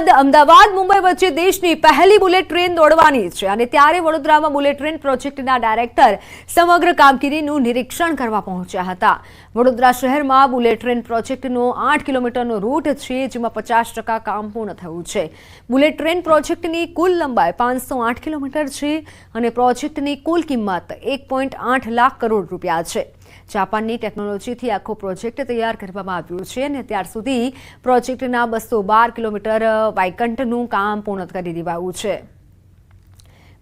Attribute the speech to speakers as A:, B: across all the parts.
A: બાદ અમદાવાદ મુંબઈ વચ્ચે દેશની પહેલી બુલેટ ટ્રેન દોડવાની છે અને ત્યારે વડોદરામાં બુલેટ ટ્રેન પ્રોજેક્ટના ડાયરેક્ટર સમગ્ર કામગીરીનું નિરીક્ષણ કરવા પહોંચ્યા હતા. વડોદરા શહેરમાં બુલેટ ટ્રેન પ્રોજેક્ટનો 8 કિલોમીટરનો રૂટ છે, જેમાં 50% કામ પૂર્ણ થયું છે. બુલેટ ટ્રેન પ્રોજેક્ટની કુલ લંબાઈ 508 કિલોમીટર છે અને પ્રોજેક્ટની કુલ કિંમત 1.8 લાખ કરોડ રૂપિયા છે. જાપાનની ટેકનોલોજીથી આખો પ્રોજેક્ટ તૈયાર કરવામાં આવ્યો છે અને અત્યાર સુધી પ્રોજેક્ટના 212 કિલોમીટર વાયકન્ટનું કામ પૂર્ણ કરી દેવાયું છે.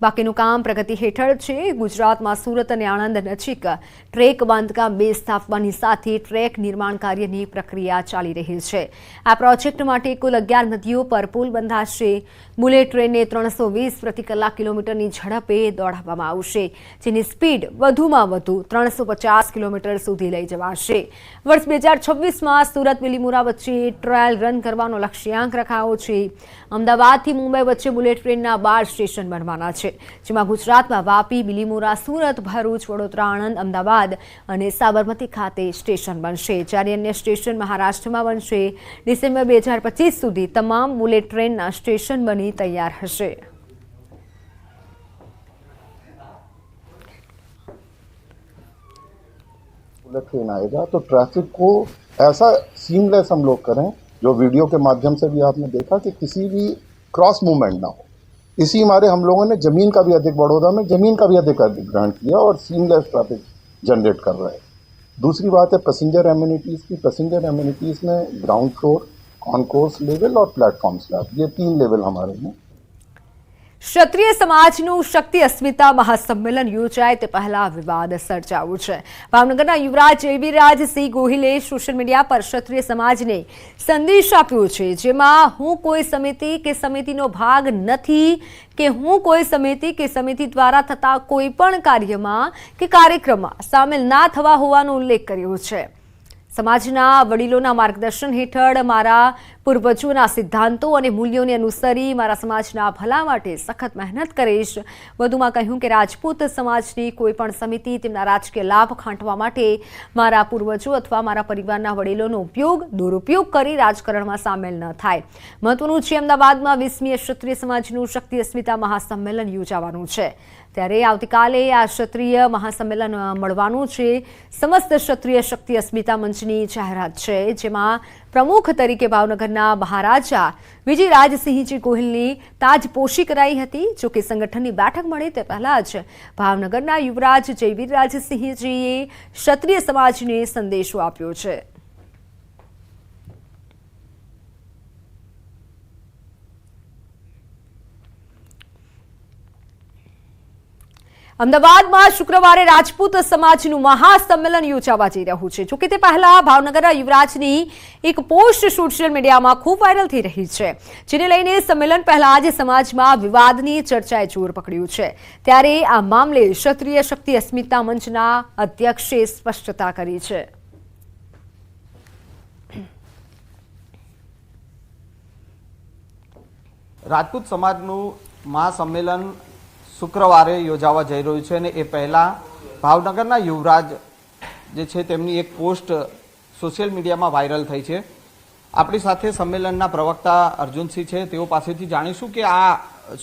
A: બાકીનું કામ પ્રગતિ હેઠળ છે. ગુજરાતમાં સુરત અને આણંદ નજીક ટ્રેક બાંધકામ બેઝ સ્થાપવાની સાથે ટ્રેક નિર્માણ કાર્યની પ્રક્રિયા ચાલી રહી છે. આ પ્રોજેક્ટ માટે કુલ 11 નદીઓ પર પુલ બંધાશે. બુલેટ ટ્રેનને 320 પ્રતિ કલાક કિલોમીટરની ઝડપે દોડાવવામાં આવશે, જેની સ્પીડ વધુમાં વધુ 350 કિલોમીટર સુધી લઈ જવાશે. વર્ષ 2026માં સુરત બિલીમોરા વચ્ચે ટ્રાયલ રન કરવાનો લક્ષ્યાંક રખાયો છે. અમદાવાદથી મુંબઈ વચ્ચે બુલેટ ટ્રેનના 12 સ્ટેશન બનવાના છે, જેમાં ગુજરાતમાં વાપી, બિલીમોરા, સુરત, ભરૂચ, વડોદરા, આણંદ, અમદાવાદ અને સાબરમતી ખાતે સ્ટેશન બનશે, જ્યારે અન્ય સ્ટેશન મહારાષ્ટ્રમાં બનશે. ડિસેમ્બર 2025 સુધી તમામ બુલેટ ટ્રેનના સ્ટેશન બની તૈયાર હશે.
B: बुलेट ट्रेन आएगा तो ट्रैफिक को ऐसा सीमलेस हम लोग करें, जो वीडियो के माध्यम से भी आपने देखा कि किसी भी क्रॉस मूवमेंट ना हो. इसी हमारे हम लोगों ने जमीन का भी अधिक बड़ौदा में जमीन का भी अधिग्रहण किया और सीमलेस ट्रैफिक जनरेट कर रहा है. दूसरी बात है पैसेंजर एमिनिटीज़ की. पैसेंजर एमिनिटीज़ में ग्राउंड फ्लोर, कॉन्कोर्स लेवल और प्लेटफॉर्म स्लैब, ये 3 लेवल हमारे में.
A: ક્ષત્રિય સમાજનું શક્તિ અસ્મિતા મહાસંમેલન યોજાય તે પહેલા વિવાદ સર્જાયો છે. ભાવનગરના યુવરાજ જયવીરરાજસિંહ ગોહિલે સોશિયલ મીડિયા પર ક્ષત્રિય સમાજને સંદેશ આપ્યો છે, જેમાં હું કોઈ સમિતિ કે સમિતિનો ભાગ નથી કે હું કોઈ સમિતિ કે સમિતિ દ્વારા થતા કોઈ પણ કાર્યમાં કે કાર્યક્રમમાં સામેલ ના થવા હોવાનો ઉલ્લેખ કર્યો છે. સમાજના વડીલોના માર્ગદર્શન હેઠળ મારા પૂર્વજોના સિદ્ધાંતો અને મૂલ્યોને અનુસરી મારા સમાજના ભલા માટે સખત મહેનત કરીશ. વધુમાં કહ્યું કે રાજપૂત સમાજની કોઈ પણ સમિતિ તેમના રાજકીય લાભ ખાંટવા માટે મારા પૂર્વજો અથવા મારા પરિવારના વડીલોનો દુરુપયોગ કરી રાજકારણમાં સામેલ ન થાય. મહત્વનું છે, અમદાવાદમાં 20મી ક્ષત્રિય સમાજનું શક્તિ અસ્મિતા મહાસંમેલન યોજાવાનું છે. ત્યારે આવતીકાલે આ ક્ષત્રિય મહાસંમેલન મળવાનું છે. સમસ્ત ક્ષત્રિય શક્તિ અસ્મિતા મંચની જાહેરાત છે, જેમાં પ્રમુખ તરીકે ભાવનગરના મહારાજા વિજયરાજસિંહજી ગોહિલની તાજપોશી કરાઈ હતી. જોકે સંગઠનની બેઠક મળે તે પહેલા જ ભાવનગરના યુવરાજ જયવીરરાજસિંહજીએ ક્ષત્રિય સમાજને સંદેશો આપ્યો છે. અમદાવાદમાં શુક્રવારે રાજપૂત સમાજનું મહાસંમેલન યોજાવા જઈ રહ્યું છે. જોકે તે પહેલા ભાવનગરના યુવરાજની એક પોસ્ટ સોશિયલ મીડિયામાં ખૂબ વાયરલ થઈ રહી છે, જેને લઈને સંમેલન પહેલા જ સમાજમાં વિવાદની ચર્ચાએ જોર પકડ્યું છે. ત્યારે આ મામલે ક્ષત્રિય શક્તિ અસ્મિતા મંચના અધ્યક્ષે સ્પષ્ટતા કરી છે.
C: રાજપૂત સમાજનું મહાસંમેલન શુક્રવારે યોજાવા જઈ રહ્યું છે અને એ પહેલાં ભાવનગરના યુવરાજ જે છે તેમની એક પોસ્ટ સોશિયલ મીડિયામાં વાયરલ થઈ છે. આપણી સાથે સંમેલનના પ્રવક્તા અર્જુનસિંહ છે, તેઓ પાસેથી જાણીશું કે આ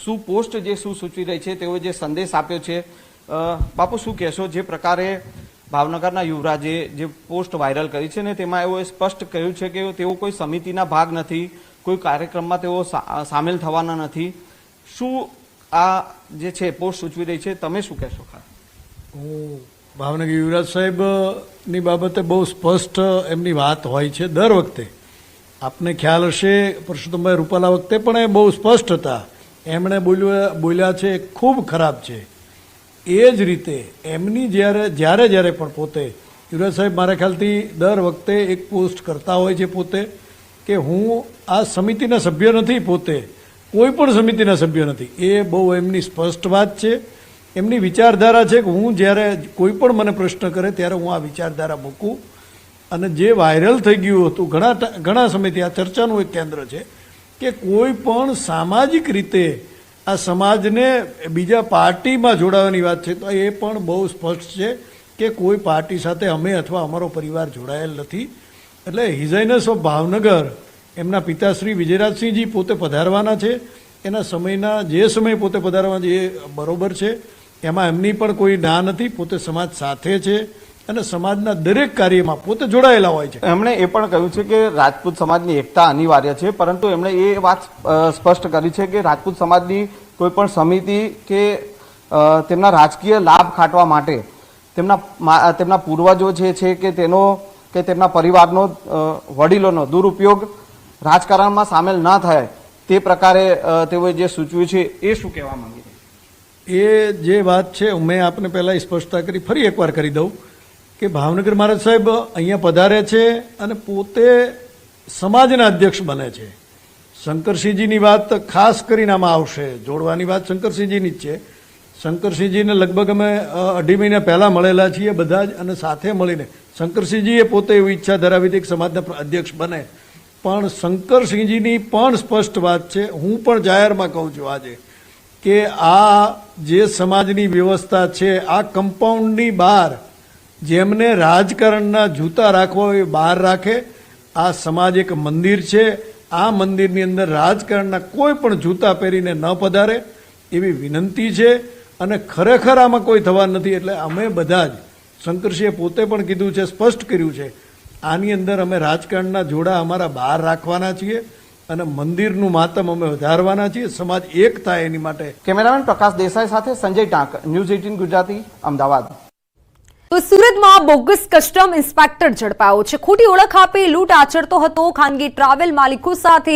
C: શું પોસ્ટ જે શું સૂચવી રહી છે, તેઓએ જે સંદેશ આપ્યો છે. બાપુ, શું કહેશો? જે પ્રકારે ભાવનગરના યુવરાજે જે પોસ્ટ વાયરલ કરી છે ને તેમાં એઓએ સ્પષ્ટ કહ્યું છે કે તેઓ કોઈ સમિતિના ભાગ નથી, કોઈ કાર્યક્રમમાં તેઓ સામેલ થવાના નથી. શું આ જે છે પોસ્ટ સૂચવી રહી છે, તમે શું કહેશો?
D: હું ભાવનગર યુવરાજ સાહેબની બાબતે બહુ સ્પષ્ટ એમની વાત હોય છે દર વખતે. આપને ખ્યાલ હશે, પરસોત્તમભાઈ રૂપાલા વખતે પણ એ બહુ સ્પષ્ટ હતા. એમણે બોલ્યા છે એ ખૂબ ખરાબ છે. એ જ રીતે એમની જ્યારે પણ પોતે યુવરાજ સાહેબ મારા ખ્યાલથી દર વખતે એક પોસ્ટ કરતા હોય છે પોતે કે હું આ સમિતિના સભ્ય નથી, પોતે કોઈ પણ સમિતિના સભ્ય નથી. એ બહુ એમની સ્પષ્ટ વાત છે. એમની વિચારધારા છે કે હું જ્યારે કોઈ પણ મને પ્રશ્ન કરે ત્યારે હું આ વિચારધારા મૂકું. અને જે વાયરલ થઈ ગયું હતું ઘણા સમયથી, આ ચર્ચાનું એક કેન્દ્ર છે કે કોઈ પણ સામાજિક રીતે આ સમાજને બીજા પાર્ટીમાં જોડાવાની વાત છે, તો એ પણ બહુ સ્પષ્ટ છે કે કોઈ પાર્ટી સાથે અમે અથવા અમારો પરિવાર જોડાયેલ નથી. એટલે હિઝ હાઇનેસ ઓફ ભાવનગર એમના પિતાશ્રી વિજયરાજસિંહજી પોતે પધારવાના છે. એના સમયના જે સમયે પોતે પધારવાના છે એ બરોબર છે, એમાં એમની પણ કોઈ ના નથી. પોતે સમાજ સાથે છે અને સમાજના દરેક કાર્યમાં પોતે જોડાયેલા હોય છે.
C: એમણે એ પણ કહ્યું છે કે રાજપૂત સમાજની એકતા અનિવાર્ય છે, પરંતુ એમણે એ વાત સ્પષ્ટ કરી છે કે રાજપૂત સમાજની કોઈ પણ સમિતિ કે તેમના રાજકીય લાભ ખાટવા માટે તેમના પૂર્વજો જે છે કે તેમના પરિવારનો વડીલોનો દુરુપયોગ રાજકારણમાં સામેલ ન થાય તે પ્રકારે તેઓએ જે સૂચવ્યું છે એ શું કહેવા માંગી રહ્યા?
D: એ જે વાત છે મેં આપને પહેલાં સ્પષ્ટતા કરી, ફરી એકવાર કરી દઉં કે ભાવનગર મહારાજ સાહેબ અહીંયા પધારે છે અને પોતે સમાજના અધ્યક્ષ બને છે. શંકરસિંહજીની વાત ખાસ કરીને આમાં આવશે, જોડવાની વાત શંકરસિંહજીની જ છે. શંકરસિંહજીને લગભગ અમે 2.5 મહિના પહેલાં મળેલા છીએ બધા જ, અને સાથે મળીને શંકરસિંહજીએ પોતે એવી ઈચ્છા ધરાવી હતી કે સમાજના અધ્યક્ષ બને. પણ શંકરસિંહજીની પણ સ્પષ્ટ વાત છે, હું પણ જાહેરમાં કહું છું આજે, કે આ જે સમાજની વ્યવસ્થા છે આ કમ્પાઉન્ડની બહાર જેમને રાજકારણના જૂતા રાખવા હોય એ બહાર રાખે. આ સમાજ એક મંદિર છે, આ મંદિરની અંદર રાજકારણના કોઈ પણ જૂતા પહેરીને ન પધારે એવી વિનંતી છે. અને ખરેખર આમાં કોઈ થવા નથી. એટલે અમે બધા જ, શંકરસિંહે પોતે પણ કીધું છે, સ્પષ્ટ કર્યું છે, આની અંદર અમે રાજકારણના જોડા અમારા બહાર રાખવાના છીએ અને મંદિરનું માતમ અમે વધારવાના છીએ. સમાજ એક થાય એની માટે.
C: કેમેરામેન પ્રકાશ દેસાઈ સાથે સંજય ટાંક, ન્યૂઝ 18 ગુજરાતી, અમદાવાદ.
A: તો સુરતમાં બોગસ કસ્ટમ ઇન્સ્પેક્ટર ઝડપાયો છે. ખોટી ઓળખ આપી લૂંટ આચરતો હતો. ખાનગી ટ્રાવેલ માલિકો સાથે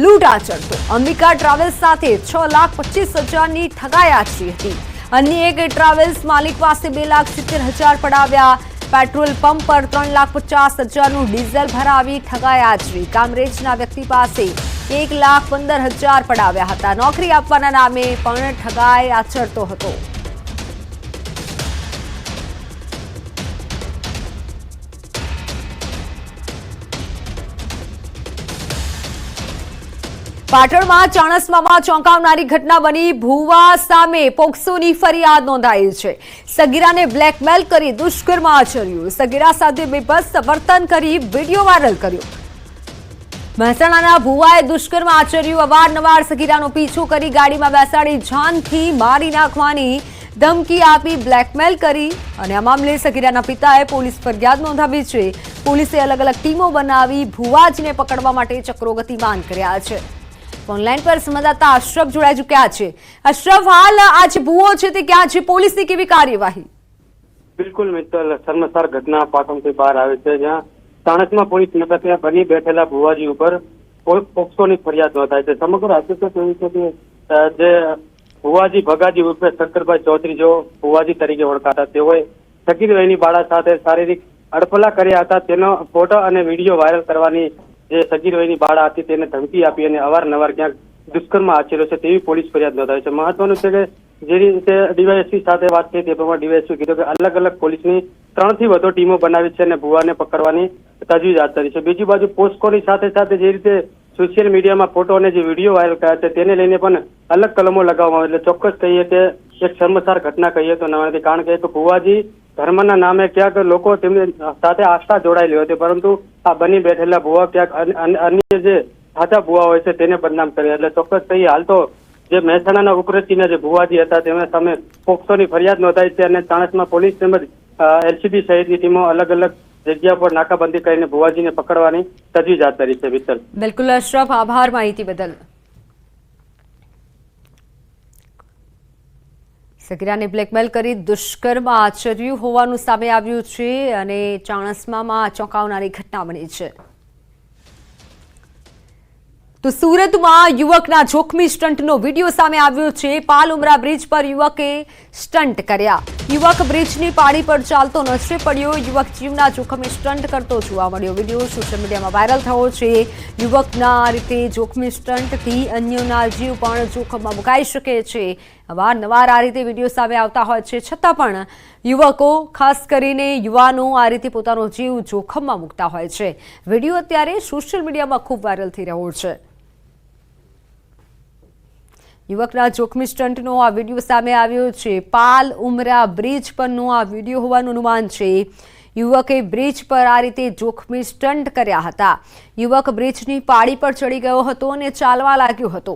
A: લૂંટ આચરતો. અંબિકા ટ્રાવેલ્સ સાથે 6,25,000ની ઠગાઈ આચરી હતી. અન્ય એક ટ્રાવેલ્સ માલિક પાસે 2,70,000 પડાવ્યા. પેટ્રોલ પંપ પર 3,50,000નું ડીઝલ ભરાવી ઠગાઈ આચરી. કામરેજના વ્યક્તિ પાસે 1,15,000 પડાવ્યા હતા. નોકરી આપવાના નામે પણ ઠગાઈ આચરતો હતો. પાટણમાં ચાણસ્મામાં ચોંકાવનારી ઘટના બની. ભુવા સામે પોક્સોની ફરિયાદ નોંધાઈ છે. સગીરાને બ્લેકમેલ કરી દુષ્કર્મ આચર્યું. સગીરા સાથે બેબસ વર્તન કરી વિડીયો વાયરલ કર્યો. મહેસાણાના ભુવાએ દુષ્કર્મ આચર્યું. અવારનવાર સગીરાનો પીછો કરી ગાડીમાં બેસાડી જાનથી મારી નાખવાની ધમકી આપી બ્લેકમેલ કરી. અને આ મામલે સગીરાના પિતાએ પોલીસ ફરિયાદ નોંધાવી છે. પોલીસે અલગ અલગ ટીમો બનાવી ભુવાજીને પકડવા માટે ચક્રો ગતિમાન કર્યા છે. ઓનલાઈન પર સંવાદદાતા અશરફ જોડાઈ ચુક્યા છે. અશરફ, હાલ આ જે ભુવો છે તે ક્યાં છે? પોલીસની કેવી કાર્યવાહી?
E: બિલકુલ મિત્તલ, શર્મસાર ઘટના પાટણથી બહાર આવે છે, જ્યાં ચાણસ્મા પોલીસ મથકે બની બેઠેલા ભુવાજી ઉપર પોક્સોની ફરિયાદ નોંધાય છે. સમગ્ર હકીકત એવી છે કે જે ભુવાજી ભગાજી ઉર્ફે શંકરભાઈ ચૌધરી, જો ભુવાજી તરીકે ઓળખાતા, તેઓએ સગીર વયની બાળા સાથે શારીરિક અડફલા કર્યા હતા. તેનો ફોટો અને વિડીયો વાયરલ કરવાની જે સગીર વયની બાળા હતી તેને ધમકી આપી અને અવારનવાર ક્યાંક દુષ્કર્મ આચર્યો છે તેવી પોલીસ ફરિયાદ નોંધાવી છે. મહત્વનું છે કે જે રીતે ડીવાયએસપી સાથે વાત થઈ તે પ્રમાણે ડીવાયએસપી કીધું કે અલગ અલગ પોલીસની 3 થી વધુ ટીમો બનાવી છે અને ભુવાને પકડવાની તજવીજ હાથ ધરી છે. બીજી બાજુ પોસ્કોની સાથે સાથે જે રીતે સોશિયલ મીડિયામાં ફોટો અને જે વિડીયો વાયરલ કર્યા છે તેને લઈને પણ અલગ કલમો લગાવવામાં આવે. એટલે ચોક્કસ કહીએ કે એક શર્મસાર ઘટના કહીએ તો ન નથી, કારણ કે ભુવાજી ધર્મના નામે ક્યાંક લોકો તેમની સાથે આસ્થા જોડાયેલી હતી, પરંતુ આ બની બેઠેલા ભુવા ક્યાંક અન્ય જે સાચા ભુવા હોય છે તેને બદનામ કર્યા. એટલે ચોક્કસ કહીએ હાલ તો જે મહેસાણાના ઉકરતીના જે ભુવાજી હતા તેમના સામે પોક્સોની ફરિયાદ નોંધાઈ છે અને ચાણસ્મા પોલીસ તેમજ એલસીબી સહિતની ટીમો અલગ અલગ જગ્યા પર નાકાબંધી કરીને ભુવાજીને પકડવાની તજવીજ હાથ ધરી છે. વિત્તલ.
A: બિલકુલ અશરફ, આભાર માહિતી બદલ. સગીરાને બ્લેકમેલ કરી દુષ્કર્મ આચર્યું હોવાનું સામે આવ્યું છે અને ચાણસ્મામાં ચોંકાવનારી ઘટના બની છે. તો સુરતમાં યુવકના જોખમી સ્ટન્ટનો વિડીયો સામે આવ્યો છે. પાલ ઉમરા બ્રિજ પર યુવકે સ્ટન્ટ કર્યા. યુવક બ્રિજની પાળી પર ચાલતો નજરે પડ્યો. યુવક જીવના જોખમે સ્ટન્ટ કરતો જોવા મળ્યો. વિડીયો સોશિયલ મીડિયામાં વાયરલ થયો છે. યુવકના આ રીતે જોખમી સ્ટન્ટથી અન્યોના જીવ પણ જોખમમાં મુકાઈ શકે છે. અવારનવાર આ રીતે વિડીયો સામે આવતા હોય છે, છતાં પણ યુવકો, ખાસ કરીને યુવાનો, આ રીતે પોતાનો જીવ જોખમમાં મૂકતા હોય છે. વિડીયો અત્યારે સોશિયલ મીડિયામાં ખૂબ વાયરલ થઈ રહ્યો છે. યુવકના જોખમી સ્ટન્ટનો આ વિડીયો સામે આવ્યો છે. પાલ ઉમરા બ્રિજ પરનો આ વિડીયો હોવાનું અનુમાન છે. યુવકે બ્રિજ પર આ રીતે જોખમી સ્ટન્ટ કર્યા હતા. યુવક બ્રિજની પાળી પર ચડી ગયો હતો અને ચાલવા લાગ્યો હતો.